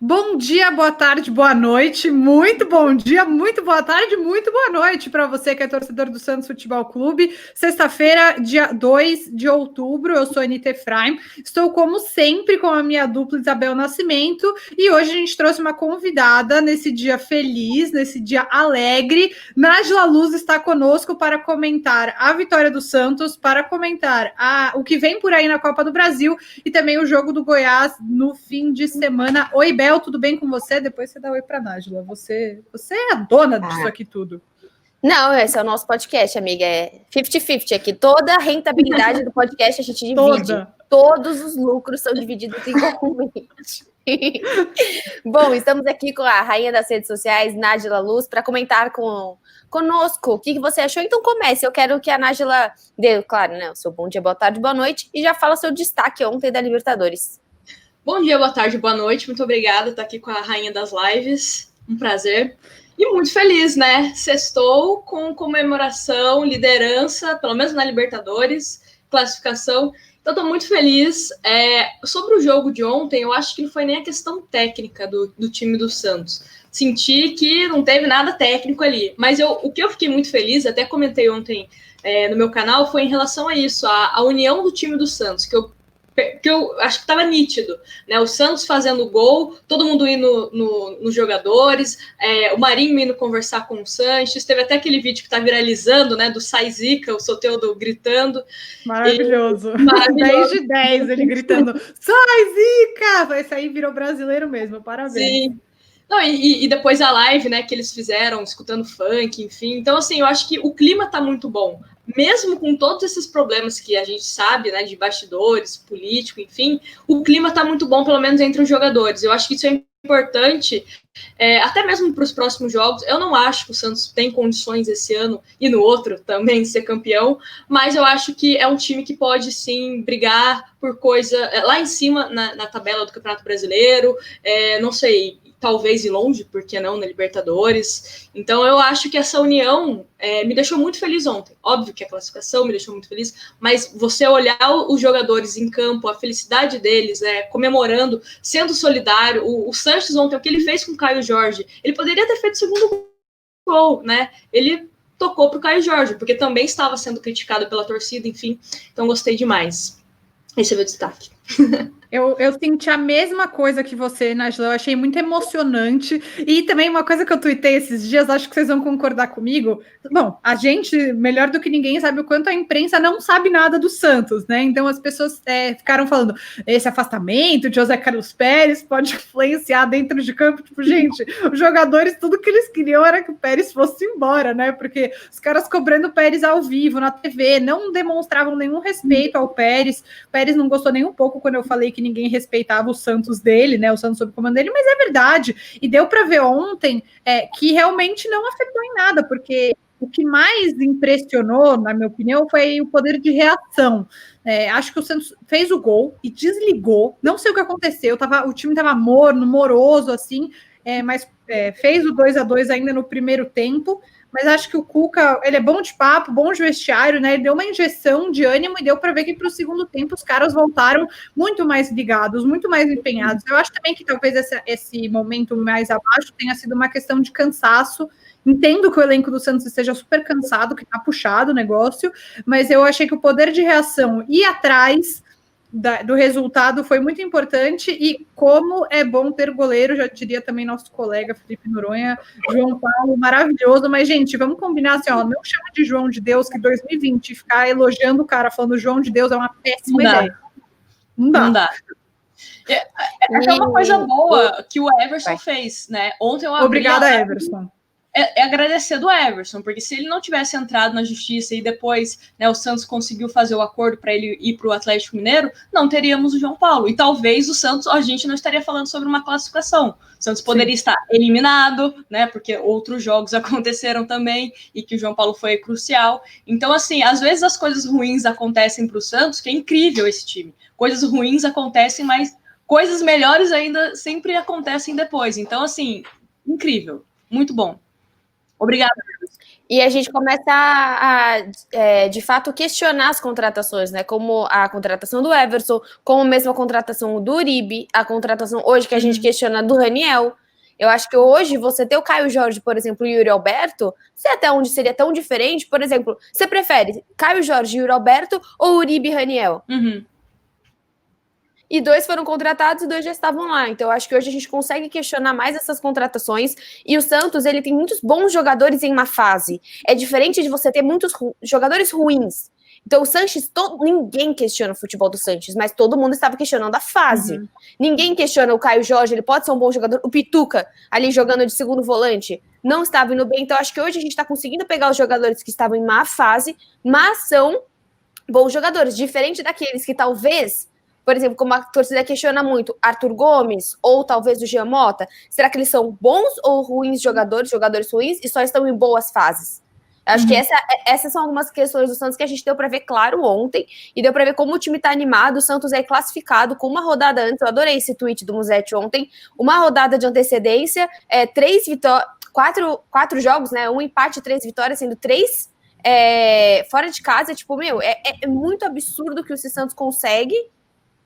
Bom dia, boa tarde, boa noite, muito bom dia, muito boa tarde, muito boa noite para você que é torcedor do Santos Futebol Clube. Sexta-feira, dia 2 de outubro, eu sou a Anita Efraim, estou como sempre com a minha dupla Isabel Nascimento e hoje a gente trouxe uma convidada nesse dia feliz, nesse dia alegre. Nájila Luz está conosco para comentar a vitória do Santos, para comentar o que vem por aí na Copa do Brasil e também o jogo do Goiás no fim de semana. Oi, Bel, tudo bem com você? Depois você dá oi para a Nájila. Você é a dona disso aqui tudo. Não, esse é o nosso podcast, amiga. É 50-50 aqui. Toda a rentabilidade do podcast a gente divide. Toda. Todos os lucros são divididos igualmente. Bom, estamos aqui com a rainha das redes sociais, Nájila Luz, para comentar conosco o que você achou. Então comece. Eu quero que a Nájila dê, claro, né, o seu bom dia, boa tarde, boa noite e já fala seu destaque ontem da Libertadores. Bom dia, boa tarde, boa noite. Muito obrigada por estar aqui com a rainha das lives. Um prazer. E muito feliz, né? Sextou com comemoração, liderança, pelo menos na Libertadores, classificação. Então, estou muito feliz. Sobre o jogo de ontem, eu acho que não foi nem a questão técnica do time do Santos. Senti que não teve nada técnico ali. Mas o que eu fiquei muito feliz, até comentei ontem no meu canal, foi em relação a isso, a união do time do Santos, que eu acho que estava nítido, né? O Santos fazendo gol, todo mundo indo nos jogadores, o Marinho indo conversar com o Sanches, teve até aquele vídeo que está viralizando, né? Do Sai Zica, o Soteldo gritando. Maravilhoso. 10 de 10, ele gritando, Sai Zica! Esse aí virou brasileiro mesmo, parabéns. Sim. Não, e depois a live, né, que eles fizeram, escutando funk, enfim. Então, assim, eu acho que o clima tá muito bom. Mesmo com todos esses problemas que a gente sabe, né, de bastidores, político, enfim, o clima tá muito bom, pelo menos entre os jogadores. Eu acho que isso é importante, até mesmo para os próximos jogos. Eu não acho que o Santos tem condições esse ano e no outro também de ser campeão, mas eu acho que é um time que pode, sim, brigar por coisa lá em cima na tabela do Campeonato Brasileiro, não sei, talvez ir longe, porque não, na Libertadores. Então eu acho que essa união me deixou muito feliz ontem. Óbvio que a classificação me deixou muito feliz, mas você olhar os jogadores em campo, a felicidade deles, comemorando, sendo solidário. O Sanches ontem, o que ele fez com o Caio Jorge, ele poderia ter feito o segundo gol, né? Ele tocou para o Caio Jorge, porque também estava sendo criticado pela torcida, enfim. Então gostei demais. Esse é o meu destaque. Eu senti a mesma coisa que você, Nájila, eu achei muito emocionante, e também uma coisa que eu tuitei esses dias, acho que vocês vão concordar comigo, bom, a gente, melhor do que ninguém, sabe o quanto a imprensa não sabe nada do Santos, né, então as pessoas ficaram falando, esse afastamento de José Carlos Pérez pode influenciar dentro de campo, tipo, gente, os jogadores, tudo que eles queriam era que o Pérez fosse embora, né, porque os caras cobrando o Pérez ao vivo, na TV, não demonstravam nenhum respeito ao Pérez, o Pérez não gostou nem um pouco quando eu falei que ninguém respeitava o Santos dele, né? O Santos sob comando dele, mas é verdade. E deu para ver ontem que realmente não afetou em nada, porque o que mais impressionou, na minha opinião, foi o poder de reação. Acho que o Santos fez o gol e desligou. Não sei o que aconteceu. O time estava morno, moroso, assim, mas fez o 2-2 ainda no primeiro tempo. Mas acho que o Cuca, ele é bom de papo, bom de vestiário, né? Ele deu uma injeção de ânimo e deu para ver que para o segundo tempo os caras voltaram muito mais ligados, muito mais empenhados. Eu acho também que talvez esse momento mais abaixo tenha sido uma questão de cansaço. Entendo que o elenco do Santos esteja super cansado, que tá puxado o negócio, mas eu achei que o poder de reação e atrás do resultado foi muito importante, e como é bom ter goleiro, já diria também nosso colega Felipe Noronha, João Paulo, maravilhoso, mas gente, vamos combinar assim, ó, não chama de João de Deus, que 2020 ficar elogiando o cara falando João de Deus é uma péssima ideia. Não dá. É uma coisa boa que o Everson fez, né? Ontem eu abri. Obrigada, Everson. Agradecer do Everson, porque se ele não tivesse entrado na justiça e depois, né, o Santos conseguiu fazer o acordo para ele ir para o Atlético Mineiro, não teríamos o João Paulo. E talvez o Santos, a gente não estaria falando sobre uma classificação. O Santos poderia estar eliminado, né, porque outros jogos aconteceram também e que o João Paulo foi crucial. Então, assim, às vezes as coisas ruins acontecem para o Santos, que é incrível esse time. Coisas ruins acontecem, mas coisas melhores ainda sempre acontecem depois. Então, assim, incrível. Muito bom. Obrigada. E a gente começa de fato, questionar as contratações, né? Como a contratação do Everson, como mesmo a contratação do Uribe, a contratação hoje que a gente questiona do Raniel. Eu acho que hoje você ter o Caio Jorge, por exemplo, e o Yuri Alberto, sei até onde seria tão diferente. Por exemplo, você prefere Caio Jorge e Yuri Alberto ou Uribe e Raniel? E 2 foram contratados e 2 já estavam lá. Então, eu acho que hoje a gente consegue questionar mais essas contratações. E o Santos, ele tem muitos bons jogadores em uma fase. É diferente de você ter muitos jogadores ruins. Então, o Sanches, ninguém questiona o futebol do Sanches, mas todo mundo estava questionando a fase. Ninguém questiona o Caio Jorge, ele pode ser um bom jogador. O Pituca, ali jogando de segundo volante, não estava indo bem. Então, acho que hoje a gente está conseguindo pegar os jogadores que estavam em má fase, mas são bons jogadores. Diferente daqueles que talvez, por exemplo, como a torcida questiona muito, Arthur Gomes ou talvez o Jean Mota, será que eles são bons ou ruins jogadores ruins e só estão em boas fases? Acho que essas são algumas questões do Santos que a gente deu para ver claro ontem, e deu para ver como o time está animado. O Santos é classificado com uma rodada antes. Eu adorei esse tweet do Musetti ontem, uma rodada de antecedência, 4 jogos, né? 1 empate, 3 vitórias, sendo 3 fora de casa. Tipo, é muito absurdo o que o Santos consegue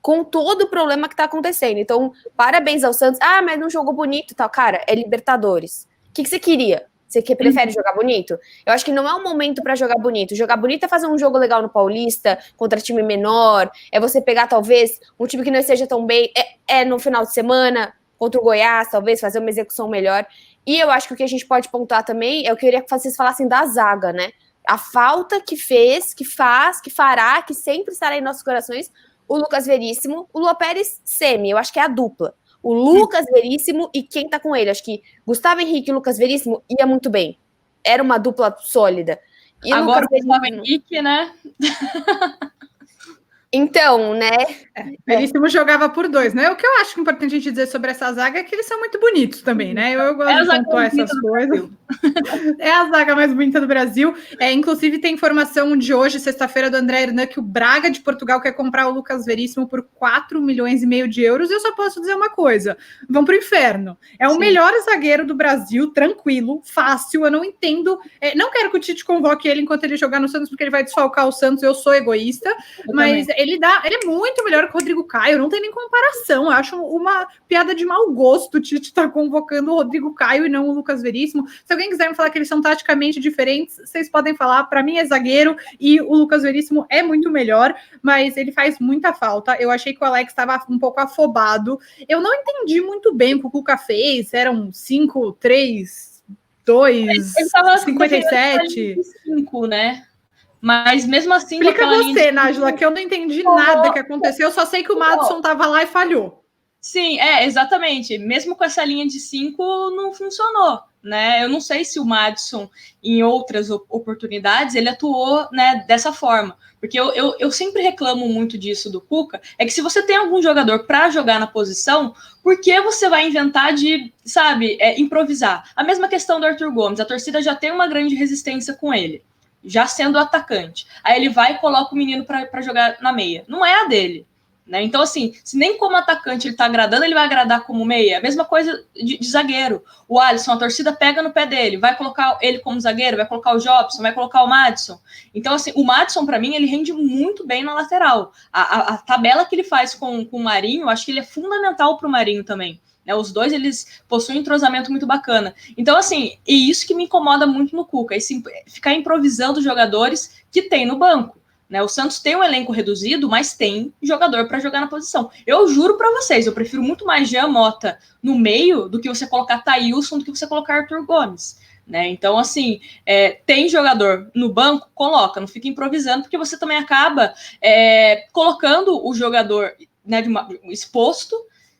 com todo o problema que está acontecendo. Então, parabéns ao Santos. Ah, mas não jogou bonito e tal. Cara, é Libertadores. O que você queria? Você que prefere jogar bonito? Eu acho que não é um momento para jogar bonito. Jogar bonito é fazer um jogo legal no Paulista, contra time menor, é você pegar, talvez, um time que não esteja tão bem, no final de semana, contra o Goiás, talvez, fazer uma execução melhor. E eu acho que o que a gente pode pontuar também é o que eu queria que vocês falassem da zaga, né? A falta que fez, que faz, que fará, que sempre estará em nossos corações, o Lucas Veríssimo, o Lua Pérez Semi, eu acho que é a dupla. O Lucas Veríssimo e quem tá com ele. Acho que Gustavo Henrique e Lucas Veríssimo ia muito bem. Era uma dupla sólida. E agora o Gustavo Henrique, né? Então, né? Veríssimo jogava por 2, né? O que eu acho importante a gente dizer sobre essa zaga é que eles são muito bonitos também, né? Eu gosto de pontuar essas coisas. É a zaga mais bonita do Brasil. Inclusive, tem informação de hoje, sexta-feira, do André Hernan, que o Braga de Portugal quer comprar o Lucas Veríssimo por 4,5 milhões de euros. E eu só posso dizer uma coisa: vão pro inferno. É o melhor zagueiro do Brasil, tranquilo, fácil. Eu não entendo. Não quero que o Tite convoque ele enquanto ele jogar no Santos, porque ele vai desfalcar o Santos. Eu sou egoísta, mas ele é muito melhor que o Rodrigo Caio, não tem nem comparação. Eu acho uma piada de mau gosto o Tite estar convocando o Rodrigo Caio e não o Lucas Veríssimo. Se alguém quiser me falar que eles são taticamente diferentes, vocês podem falar. Para mim é zagueiro e o Lucas Veríssimo é muito melhor, mas ele faz muita falta. Eu achei que o Alex estava um pouco afobado. Eu não entendi muito bem o que o Cuca fez. Eram 5, 3, 2, 57. 5, né? Mas mesmo assim... Explica você, Nájila, que eu não entendi nada que aconteceu. Eu só sei que o Madison estava lá e falhou. Sim, exatamente. Mesmo com essa linha de 5, não funcionou, né? Eu não sei se o Madison, em outras oportunidades, ele atuou, né, dessa forma. Porque eu sempre reclamo muito disso do Cuca, é que se você tem algum jogador para jogar na posição, por que você vai inventar de, improvisar? A mesma questão do Arthur Gomes. A torcida já tem uma grande resistência com ele, já sendo atacante. Aí ele vai e coloca o menino para jogar na meia. Não é a dele, né? Então, assim, se nem como atacante ele tá agradando, ele vai agradar como meia. A mesma coisa de zagueiro. O Alisson, a torcida pega no pé dele, vai colocar ele como zagueiro, vai colocar o Jobson, vai colocar o Madison. Então, assim, o Madison, para mim, ele rende muito bem na lateral. A tabela que ele faz com o Marinho, eu acho que ele é fundamental pro Marinho também. Os dois, eles possuem um entrosamento muito bacana. Então, assim, e isso que me incomoda muito no Cuca, ficar improvisando jogadores que tem no banco, né? O Santos tem um elenco reduzido, mas tem jogador para jogar na posição. Eu juro para vocês, eu prefiro muito mais Jean Mota no meio do que você colocar Thailson, do que você colocar Arthur Gomes, né? Então, assim, tem jogador no banco, coloca, não fica improvisando, porque você também acaba colocando o jogador, né, exposto.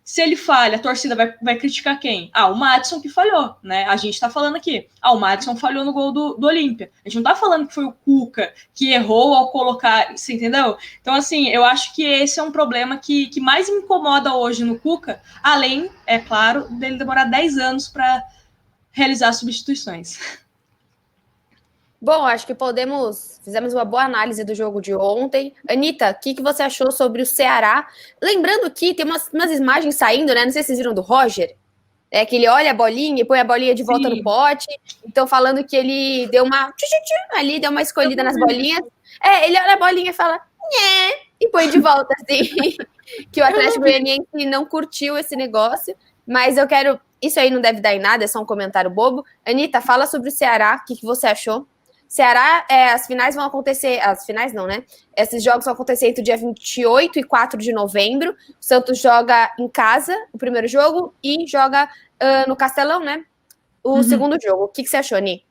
Se ele falha, a torcida vai criticar quem? O Madison que falhou, né? A gente tá falando aqui. O Madison falhou no gol do Olímpia. A gente não tá falando que foi o Cuca que errou ao colocar, você entendeu? Então, assim, eu acho que esse é um problema que mais me incomoda hoje no Cuca, além, é claro, dele demorar 10 anos para realizar substituições. Bom, acho que fizemos uma boa análise do jogo de ontem. Anitta, o que você achou sobre o Ceará? Lembrando que tem umas imagens saindo, né? Não sei se vocês viram do Roger. É que ele olha a bolinha e põe a bolinha de volta Sim. no pote. Então, falando que ele deu uma ali, deu uma escolhida nas bolinhas. Ele olha a bolinha e fala, nhé, e põe de volta, assim. Que o Atlético Goianiense não curtiu esse negócio. Mas eu quero... Isso aí não deve dar em nada, é só um comentário bobo. Anitta, fala sobre o Ceará, o que você achou? Ceará, as finais vão acontecer... As finais não, né? Esses jogos vão acontecer entre o dia 28 e 4 de novembro. O Santos joga em casa, o primeiro jogo, e joga no Castelão, né? O segundo jogo. O que você achou, Ni?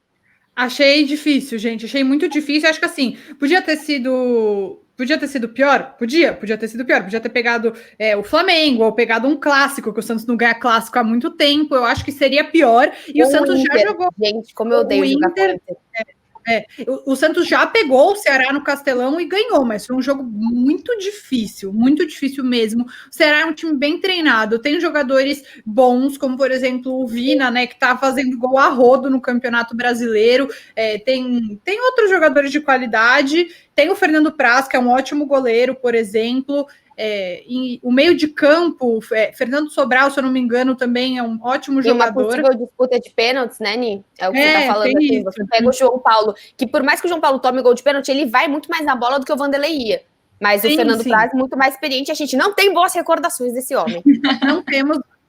Achei difícil, gente. Achei muito difícil. Acho que assim, podia ter sido pior? Podia ter sido pior. Podia ter pegado o Flamengo, ou pegado um clássico, que o Santos não ganha clássico há muito tempo. Eu acho que seria pior. E o Santos já jogou. Gente, como eu odeio jogar com o Inter. O Santos já pegou o Ceará no Castelão e ganhou, mas foi um jogo muito difícil mesmo. O Ceará é um time bem treinado, tem jogadores bons, como por exemplo o Vina, né, que tá fazendo gol a rodo no Campeonato Brasileiro. Tem outros jogadores de qualidade, tem o Fernando Praz, que é um ótimo goleiro, por exemplo. O meio de campo, Fernando Sobral, se eu não me engano, também é um ótimo jogador. Uma possível disputa de pênaltis, né, Ni? É o que você tá falando aqui. Você pega o João Paulo, que por mais que o João Paulo tome gol de pênalti, ele vai muito mais na bola do que o Vanderlei ia. Mas o Fernando Praz, muito mais experiente, a gente não tem boas recordações desse homem.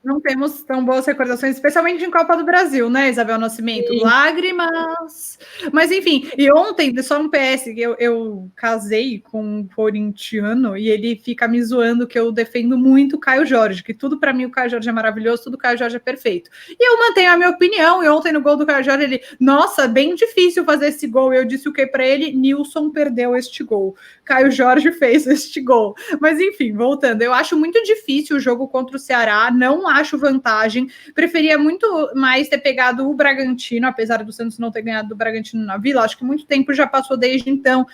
Não temos tão boas recordações, especialmente em Copa do Brasil, né, Isabel Nascimento? Sim. Lágrimas. Mas, enfim, e ontem, só um PS, eu casei com um corintiano e ele fica me zoando que eu defendo muito o Caio Jorge, que tudo para mim o Caio Jorge é maravilhoso, tudo o Caio Jorge é perfeito. E eu mantenho a minha opinião, e ontem no gol do Caio Jorge ele, nossa, bem difícil fazer esse gol. E eu disse o que para ele? Nilson perdeu este gol. Caio Jorge fez este gol. Mas, enfim, voltando, eu acho muito difícil o jogo contra o Ceará, não acho vantagem, preferia muito mais ter pegado o Bragantino, apesar do Santos não ter ganhado do Bragantino na Vila, acho que muito tempo já passou desde então.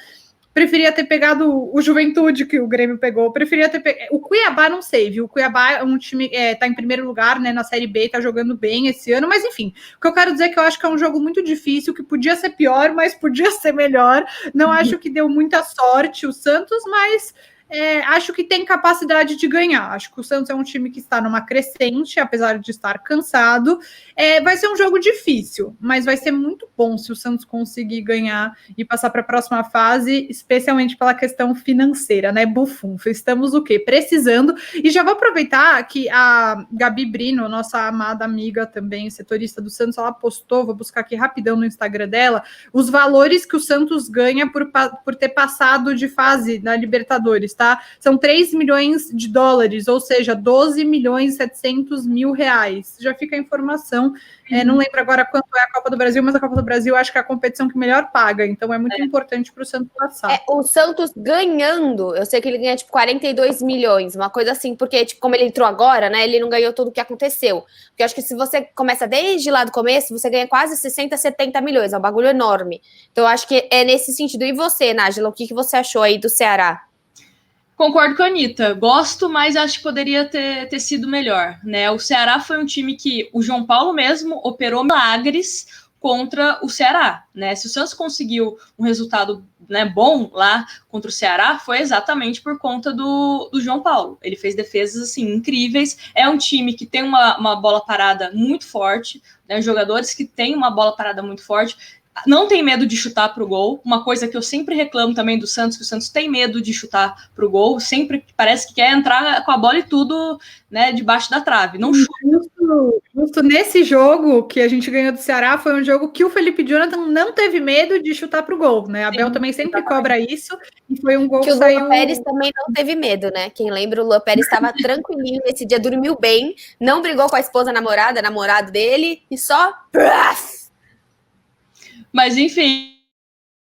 Preferia ter pegado o Juventude, que o Grêmio pegou. Preferia ter pegado... O Cuiabá, não sei, viu? O Cuiabá é um time... tá em primeiro lugar, né? Na Série B, tá jogando bem esse ano. Mas, enfim, o que eu quero dizer é que eu acho que é um jogo muito difícil, que podia ser pior, mas podia ser melhor. Não acho que deu muita sorte o Santos, mas... acho que tem capacidade de ganhar. Acho que o Santos é um time que está numa crescente, apesar de estar cansado. Vai ser um jogo difícil, mas vai ser muito bom se o Santos conseguir ganhar e passar para a próxima fase, especialmente pela questão financeira, né? Bufunfa. Estamos o quê? Precisando. E já vou aproveitar que a Gabi Brino, nossa amada amiga também, setorista do Santos, ela postou, vou buscar aqui rapidão no Instagram dela, os valores que o Santos ganha por ter passado de fase na Libertadores, tá? São 3 milhões de dólares, ou seja, 12 milhões e 700 mil reais. Já fica a informação. Não lembro agora quanto é a Copa do Brasil, mas a Copa do Brasil acho que é a competição que melhor paga, então é muito importante para o Santos passar. O Santos ganhando, eu sei que ele ganha tipo 42 milhões, uma coisa assim, porque tipo, como ele entrou agora, né, ele não ganhou tudo o que aconteceu. Porque eu acho que se você começa desde lá do começo, você ganha quase 60, 70 milhões, é um bagulho enorme. Então eu acho que é nesse sentido. E você, Nájila, o que você achou aí do Ceará? Concordo com a Anitta. Gosto, mas acho que poderia ter sido melhor, né? O Ceará foi um time que o João Paulo mesmo operou milagres contra o Ceará, né? Se o Santos conseguiu um resultado, né, bom lá contra o Ceará, foi exatamente por conta do João Paulo. Ele fez defesas assim incríveis. É um time que tem uma bola parada muito forte, né? Jogadores que têm uma bola parada muito forte. Não tem medo de chutar para o gol, uma coisa que eu sempre reclamo também do Santos, que o Santos tem medo de chutar para o gol, sempre parece que quer entrar com a bola e tudo, né, debaixo da trave, não chuta. Justo nesse jogo que a gente ganhou do Ceará, foi um jogo que o Felipe Jonathan não teve medo de chutar para o gol, né? A Abel também sempre cobra isso, e foi um gol que saiu... o Luan Pérez também não teve medo, né? Quem lembra, o Luan Pérez estava tranquilinho nesse dia, dormiu bem, não brigou com a esposa namorado dele, e só... Mas, enfim,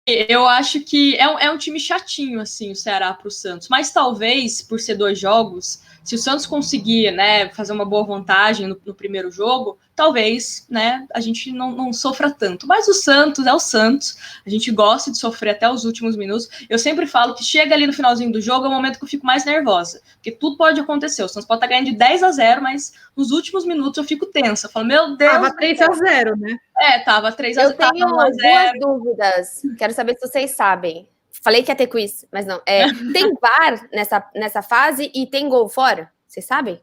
eu acho que é um time chatinho, assim, o Ceará para o Santos. Mas talvez, por ser 2 jogos, se o Santos conseguir, né, fazer uma boa vantagem no primeiro jogo, talvez, né, a gente não sofra tanto. Mas o Santos é o Santos, a gente gosta de sofrer até os últimos minutos. Eu sempre falo que chega ali no finalzinho do jogo é o momento que eu fico mais nervosa, porque tudo pode acontecer. O Santos pode estar ganhando de 10-0, mas nos últimos minutos eu fico tensa. Eu falo, meu Deus... Tava 3-0, né? Tava 3-0. Eu tenho 2 dúvidas, quero saber se vocês sabem. Falei que ia ter quiz, mas não. Tem VAR nessa fase e tem gol fora? Vocês sabem?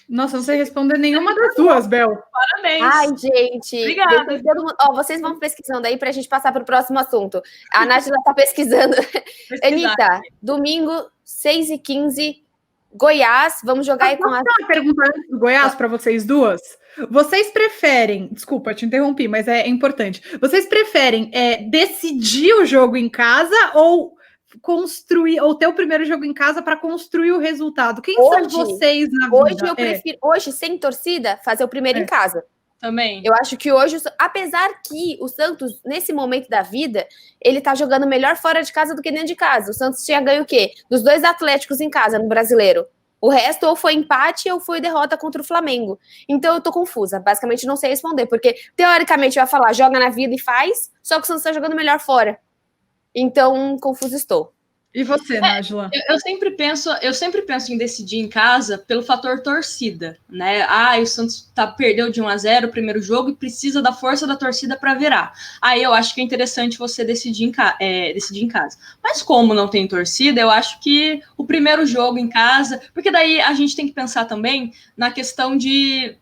Nossa, não sei responder nenhuma das duas, Bel. Parabéns. Ai, gente. Obrigada. Todo mundo... vocês vão pesquisando aí para a gente passar para o próximo assunto. A Nájila está pesquisando. Anitta, domingo, 6h15, Goiás. Vamos jogar aí com a... Uma pergunta antes do Goiás para vocês duas. Vocês preferem, desculpa, te interrompi, mas é importante. Vocês preferem decidir o jogo em casa ou construir, ou ter o primeiro jogo em casa para construir o resultado? Quem são vocês na vida? Hoje eu prefiro, hoje, sem torcida, fazer o primeiro em casa. Também. Eu acho que hoje, apesar que o Santos, nesse momento da vida, ele tá jogando melhor fora de casa do que dentro de casa. O Santos tinha ganho o quê? Dos 2 Atléticos em casa, no Brasileiro. O resto ou foi empate ou foi derrota contra o Flamengo. Então eu tô confusa. Basicamente não sei responder, porque teoricamente eu ia falar, joga na vida e faz, só que o Santos tá jogando melhor fora. Então, confusa estou. E você, Nájila? Eu sempre penso em decidir em casa pelo fator torcida, né? O Santos perdeu de 1-0 o primeiro jogo e precisa da força da torcida para virar. Aí eu acho que é interessante você decidir em casa. Mas como não tem torcida, eu acho que o primeiro jogo em casa, porque daí a gente tem que pensar também na questão de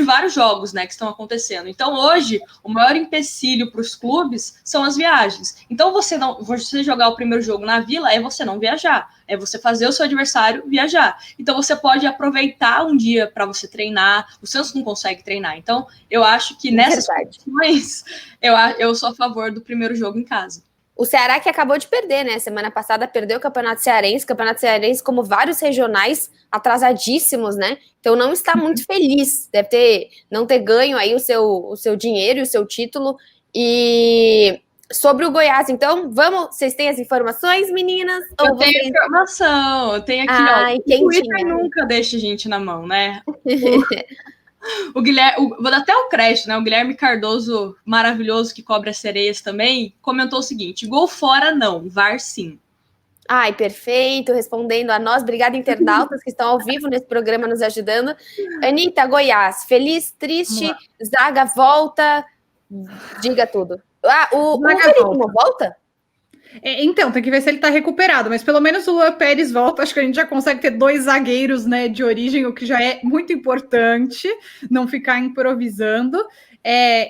vários jogos, né, que estão acontecendo. Então, hoje, o maior empecilho para os clubes são as viagens. Então, você jogar o primeiro jogo na Vila é você não viajar, é você fazer o seu adversário viajar. Então, você pode aproveitar um dia para você treinar. O Santos não consegue treinar. Então, eu acho que nessas condições, eu sou a favor do primeiro jogo em casa. O Ceará que acabou de perder, né? Semana passada perdeu o Campeonato Cearense, como vários regionais atrasadíssimos, né? Então não está muito feliz, deve não ter ganho aí o seu dinheiro e o seu título. E sobre o Goiás, então, vocês têm as informações, meninas? Eu tenho informação, eu tenho aqui, o Twitter nunca deixa a gente na mão, né? O Guilherme, vou dar até o crédito, né? O Guilherme Cardoso, maravilhoso, que cobre as sereias também, comentou o seguinte: gol fora não, VAR sim. Ai, perfeito, respondendo a nós. Obrigada, internautas que estão ao vivo nesse programa nos ajudando. Anitta, Goiás, feliz, triste, zaga volta, diga tudo. O Felipe não volta? Então, tem que ver se ele tá recuperado, mas pelo menos o Luan Pérez volta. Acho que a gente já consegue ter 2 zagueiros, né, de origem, o que já é muito importante, não ficar improvisando.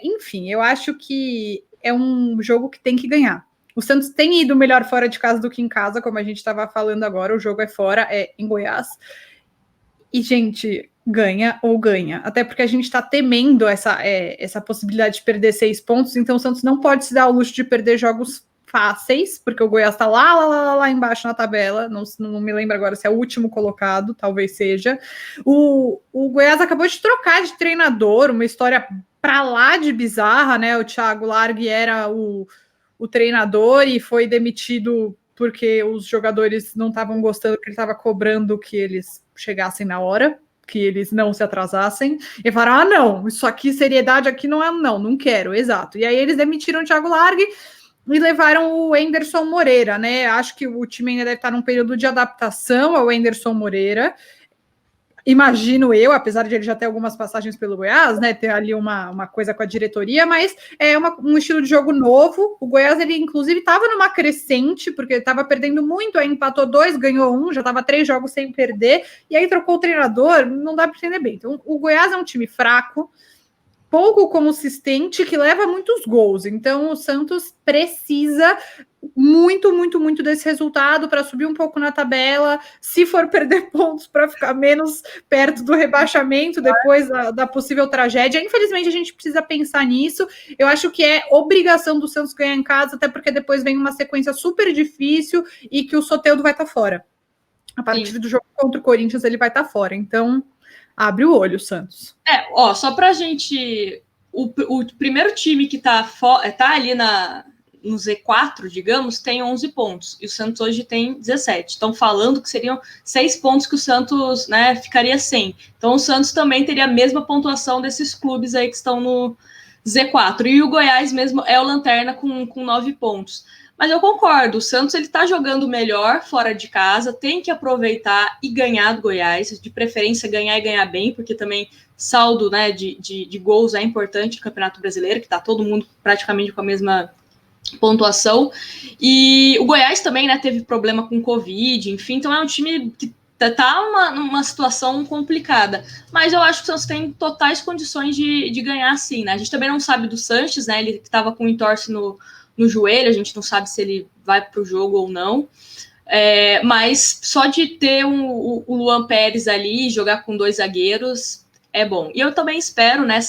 Enfim, eu acho que é um jogo que tem que ganhar. O Santos tem ido melhor fora de casa do que em casa, como a gente estava falando agora. O jogo é fora, em Goiás. E, gente, ganha ou ganha. Até porque a gente está temendo essa possibilidade de perder 6 pontos, então o Santos não pode se dar ao luxo de perder jogos fáceis, porque o Goiás está lá embaixo na tabela, não me lembro agora se é o último colocado, talvez seja. O Goiás acabou de trocar de treinador, uma história para lá de bizarra, né? O Thiago Largue era o treinador e foi demitido porque os jogadores não estavam gostando, que ele estava cobrando que eles chegassem na hora, que eles não se atrasassem, e falaram, não, isso aqui, seriedade aqui não quero, exato. E aí eles demitiram o Thiago Largue e levaram o Anderson Moreira, né? Acho que o time ainda deve estar num período de adaptação ao Anderson Moreira. Imagino eu, apesar de ele já ter algumas passagens pelo Goiás, né? Ter ali uma coisa com a diretoria, mas é um estilo de jogo novo. O Goiás, ele inclusive estava numa crescente, porque estava perdendo muito, aí empatou 2, ganhou 1, já estava 3 jogos sem perder, e aí trocou o treinador, não dá para entender bem. Então, o Goiás é um time fraco, pouco consistente, que leva muitos gols. Então, o Santos precisa muito desse resultado para subir um pouco na tabela, se for perder pontos para ficar menos perto do rebaixamento depois da possível tragédia. Infelizmente, a gente precisa pensar nisso. Eu acho que é obrigação do Santos ganhar em casa, até porque depois vem uma sequência super difícil e que o Soteldo vai estar fora. A partir do jogo contra o Corinthians, ele vai estar fora. Então, abre o olho, Santos. Só pra gente... O primeiro time que tá ali no Z4, digamos, tem 11 pontos. E o Santos hoje tem 17. Estão falando que seriam 6 pontos que o Santos, né, ficaria sem. Então o Santos também teria a mesma pontuação desses clubes aí que estão no Z4. E o Goiás mesmo é o lanterna com 9 pontos. Mas eu concordo, o Santos ele tá jogando melhor fora de casa, tem que aproveitar e ganhar do Goiás, de preferência ganhar e ganhar bem, porque também saldo, né, de gols é importante no Campeonato Brasileiro, que tá todo mundo praticamente com a mesma pontuação. E o Goiás também, né, teve problema com Covid, enfim, então é um time que tá numa situação complicada. Mas eu acho que o Santos tem totais condições de ganhar, sim, né? A gente também não sabe do Sanches, né? Ele estava com entorse no joelho, a gente não sabe se ele vai para o jogo ou não. Mas só de ter o Luan Pérez ali, jogar com 2 zagueiros, é bom. E eu também espero, né?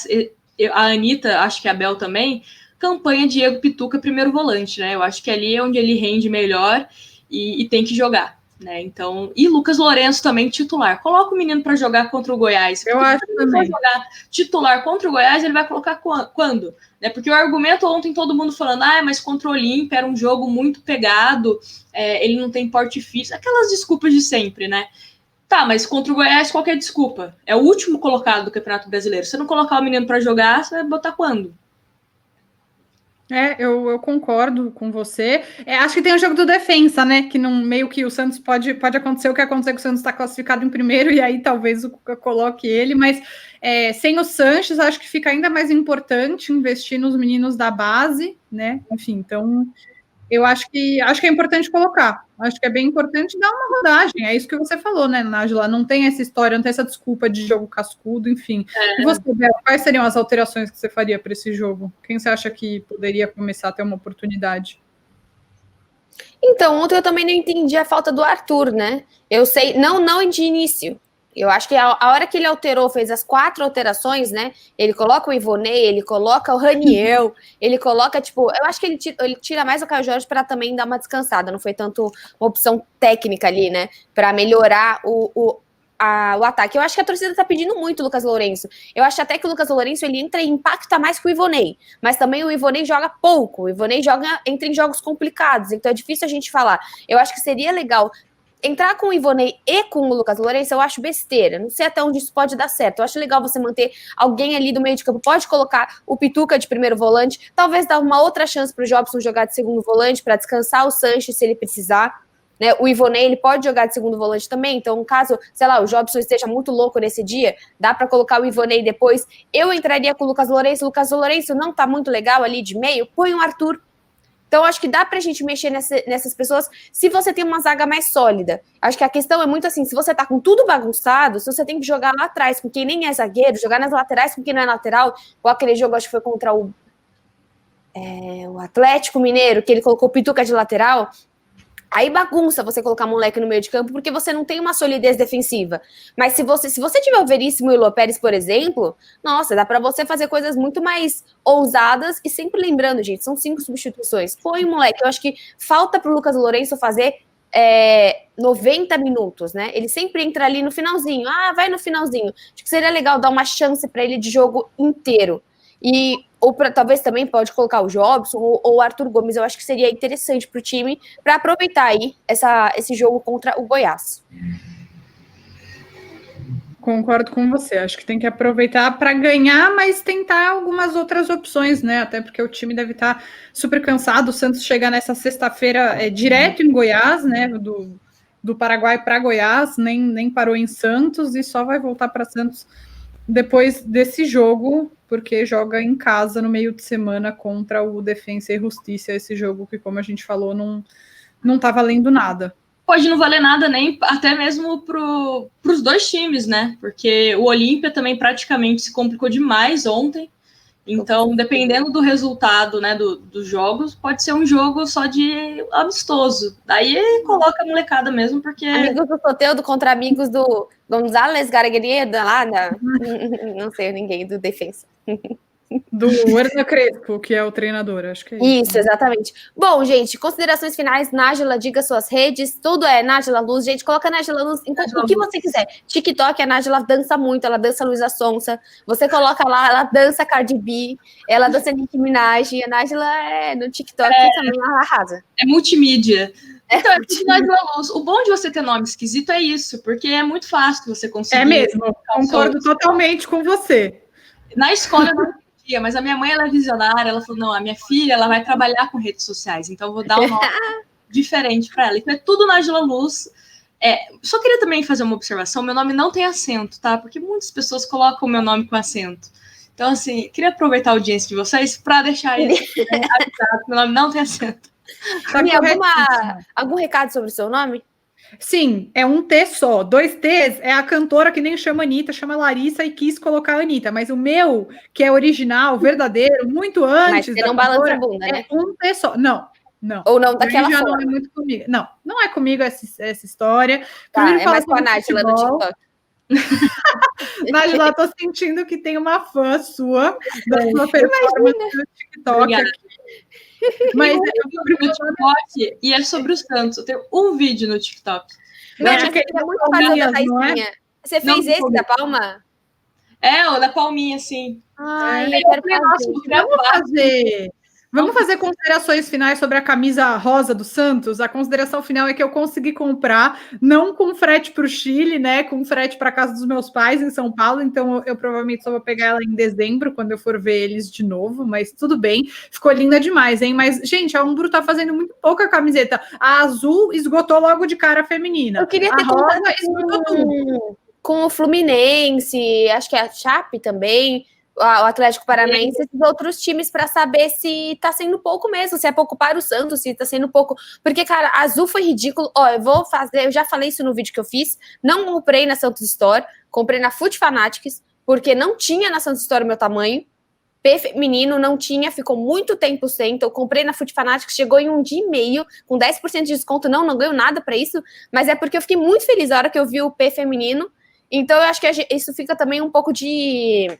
A Anitta, acho que a Bel também, campanha Diego Pituca, primeiro volante, né? Eu acho que ali é onde ele rende melhor e tem que jogar, né? Então, e Lucas Lourenço também titular. Coloca o menino para jogar contra o Goiás. Eu acho que também. Se for jogar titular contra o Goiás, ele vai colocar quando? Né? Porque o argumento ontem, todo mundo falando, mas contra o Olímpia era um jogo muito pegado, ele não tem porte físico, aquelas desculpas de sempre, né? Tá, mas contra o Goiás, qual que é a desculpa? É o último colocado do Campeonato Brasileiro. Se você não colocar o menino para jogar, você vai botar quando? Eu concordo com você. Acho que tem o jogo do defensa, né? Que não, meio que o Santos pode acontecer o que aconteceu, que o Santos está classificado em primeiro, e aí talvez o Cuca coloque ele, mas sem o Sanches, acho que fica ainda mais importante investir nos meninos da base, né? Enfim, então eu acho que é importante colocar. Acho que é bem importante dar uma rodagem. É isso que você falou, né, Nájila? Não tem essa história, não tem essa desculpa de jogo cascudo, enfim. E você, Bel, quais seriam as alterações que você faria para esse jogo? Quem você acha que poderia começar a ter uma oportunidade? Então, ontem eu também não entendi a falta do Arthur, né? Eu sei, não de início. Eu acho que a hora que ele alterou, fez as 4 alterações, né? Ele coloca o Ivonei, ele coloca o Raniel, ele coloca, eu acho que ele tira mais o Caio Jorge para também dar uma descansada. Não foi tanto uma opção técnica ali, né? Para melhorar o ataque. Eu acho que a torcida tá pedindo muito o Lucas Lourenço. Eu acho até que o Lucas Lourenço ele entra e impacta mais que o Ivonei. Mas também o Ivonei joga pouco. O Ivonei entra em jogos complicados. Então é difícil a gente falar. Eu acho que seria legal entrar com o Ivonei e com o Lucas Lourenço, eu acho besteira. Não sei até onde isso pode dar certo. Eu acho legal você manter alguém ali do meio de campo. Pode colocar o Pituca de primeiro volante. Talvez dar uma outra chance para o Jobson jogar de segundo volante para descansar o Sanches se ele precisar. Né? O Ivonei, ele pode jogar de segundo volante também. Então, caso, sei lá, o Jobson esteja muito louco nesse dia, dá para colocar o Ivonei depois. Eu entraria com o Lucas Lourenço. O Lucas Lourenço não tá muito legal ali de meio. Põe o Arthur. Então, acho que dá pra gente mexer nessas pessoas se você tem uma zaga mais sólida. Acho que a questão é muito assim, se você tá com tudo bagunçado, se você tem que jogar lá atrás com quem nem é zagueiro, jogar nas laterais com quem não é lateral, ou aquele jogo, acho que foi contra o Atlético Mineiro, que ele colocou o Pituca de lateral, aí bagunça você colocar moleque no meio de campo, porque você não tem uma solidez defensiva. Mas se você tiver o Veríssimo e o Lô Pérez, por exemplo, nossa, dá para você fazer coisas muito mais ousadas, e sempre lembrando, gente, são 5 substituições. Põe o moleque, eu acho que falta pro Lucas Lourenço fazer 90 minutos, né? Ele sempre entra ali no finalzinho. Vai no finalzinho. Acho que seria legal dar uma chance para ele de jogo inteiro. Ou talvez também pode colocar o Jobson ou o Arthur Gomes. Eu acho que seria interessante para o time para aproveitar aí esse jogo contra o Goiás. Concordo com você. Acho que tem que aproveitar para ganhar, mas tentar algumas outras opções, né? Até porque o time deve estar super cansado. O Santos chega nessa sexta-feira direto em Goiás, né? Do Paraguai para Goiás, nem parou em Santos e só vai voltar para Santos depois desse jogo, porque joga em casa no meio de semana contra o Defensa e Justiça, esse jogo que, como a gente falou, não tá valendo nada. Pode não valer nada nem até mesmo para os 2 times, né? Porque o Olímpia também praticamente se complicou demais ontem. Então, dependendo do resultado, né, dos jogos, pode ser um jogo só de amistoso. Daí coloca a molecada mesmo, porque... Amigos do Soteldo contra amigos do González Garguerieda, lá não sei ninguém do Defensa. Do Hernan Crespo, que é o treinador, acho que é isso. Isso, exatamente. Bom, gente, considerações finais, Nájila, diga suas redes, tudo é Nájila Luz, gente, coloca a Nájila Luz em o que você quiser. TikTok, a Nájila dança muito, ela dança Luísa Sonza, você coloca lá, ela dança Cardi B, ela dança Nicki Minaj, a Nájila no TikTok também ela arrasa. É multimídia. Então, Luz. O bom de você ter nome esquisito é isso, porque é muito fácil você conseguir. É mesmo, concordo totalmente com você. Na escola eu não entendia, mas a minha mãe ela é visionária, ela falou, não, a minha filha ela vai trabalhar com redes sociais, então eu vou dar um nome diferente para ela. Então é tudo Nájila Luz. Só queria também fazer uma observação, meu nome não tem acento, tá? Porque muitas pessoas colocam o meu nome com acento. Então, assim, queria aproveitar a audiência de vocês para deixar isso avisado, meu nome não tem acento. Algum recado sobre o seu nome? Sim, é um T só. 2 T's é a cantora que nem chama Anitta, chama Larissa e quis colocar a Anitta. Mas o meu, que é original, verdadeiro, muito Mas antes você da não balança a cantora, bunda, né? é um T só. Não, não. Ou não Aí daquela já forma. não é muito comigo. Não, não é comigo essa história. Tá, Primeiro é fala mais com a sobre Nájila no futebol. TikTok. Nájila, tô sentindo que tem uma fã sua da sua performance no TikTok. Obrigada. Mas Tem um vídeo no TikTok e é sobre o Santos. Eu tenho um vídeo no TikTok. Não, Acho mas que você é queria muito palminhas, fazer da não é? Thaisinha. Você Não, fez esse não. da palma? É, o da palminha, sim. Ai, É, eu quero falei, nossa, fazer. vou gravar. Vamos fazer considerações finais sobre a camisa rosa do Santos. A consideração final é que eu consegui comprar, não com frete para o Chile, né? Com frete para casa dos meus pais em São Paulo. Então eu provavelmente só vou pegar ela em dezembro, quando eu for ver eles de novo. Mas tudo bem, ficou linda demais, hein? Mas, gente, a Umbro tá fazendo muito pouca camiseta. A azul esgotou logo de cara a feminina. Eu queria A ter rosa contato esgotou tudo. com o Fluminense, acho que é a Chape também, o Atlético Paranaense, esses outros times para saber se tá sendo pouco mesmo, se é pouco para o Santos, se tá sendo pouco. Porque, cara, a azul foi ridículo. Ó, eu já falei isso no vídeo que eu fiz, não comprei na Santos Store, comprei na Foot Fanatics, porque não tinha na Santos Store o meu tamanho. P feminino não tinha, ficou muito tempo sem, então eu comprei na Foot Fanatics, chegou em um dia e meio, com 10% de desconto, não ganho nada para isso, mas é porque eu fiquei muito feliz na hora que eu vi o P feminino, então eu acho que isso fica também um pouco de...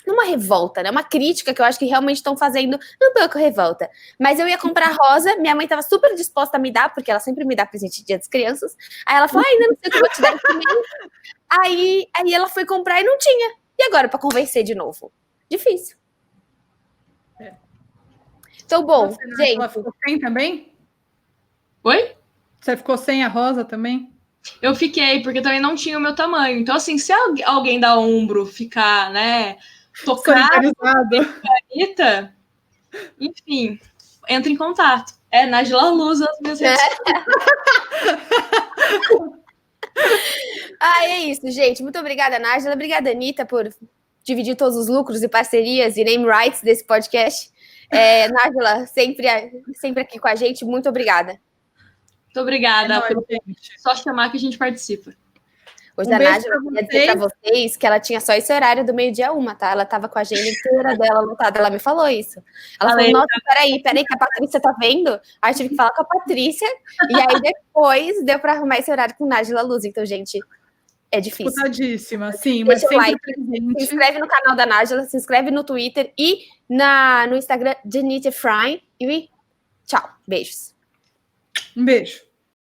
uma revolta, né? Uma crítica que eu acho que realmente estão fazendo um pouco revolta. Mas eu ia comprar rosa, minha mãe estava super disposta a me dar, porque ela sempre me dá presente de Dia das Crianças. Aí ela falou, ainda não sei o que eu vou te dar esse mês. Aí ela foi comprar e não tinha. E agora, para convencer de novo? Difícil. Então, bom, gente... Ela ficou sem também? Oi? Você ficou sem a rosa também? Eu fiquei, porque também não tinha o meu tamanho. Então, assim, se alguém da Umbro ficar, né, tocado com a Anitta, enfim, entra em contato. É Nájila Luz nas minhas redes sociais. É isso, gente. Muito obrigada, Nájila. Obrigada, Anitta, por dividir todos os lucros e parcerias e name rights desse podcast. Nájila, sempre aqui com a gente. Muito obrigada. Muito obrigada. Só chamar que a gente participa. Hoje a Nájila queria dizer para vocês que ela tinha só esse horário do meio-dia 1, tá? Ela tava com a agenda inteira dela lotada. Ela me falou isso. Ela falou, nossa, peraí, que a Patrícia tá vendo? Aí eu tive que falar com a Patrícia. E aí depois deu para arrumar esse horário com Nájila Luz. Então, gente, é difícil. Disputadíssima, sim. Deixa o like, se inscreve no canal da Nájila, se inscreve no Twitter e no Instagram de Anitta Fry. E tchau, beijos. Um beijo.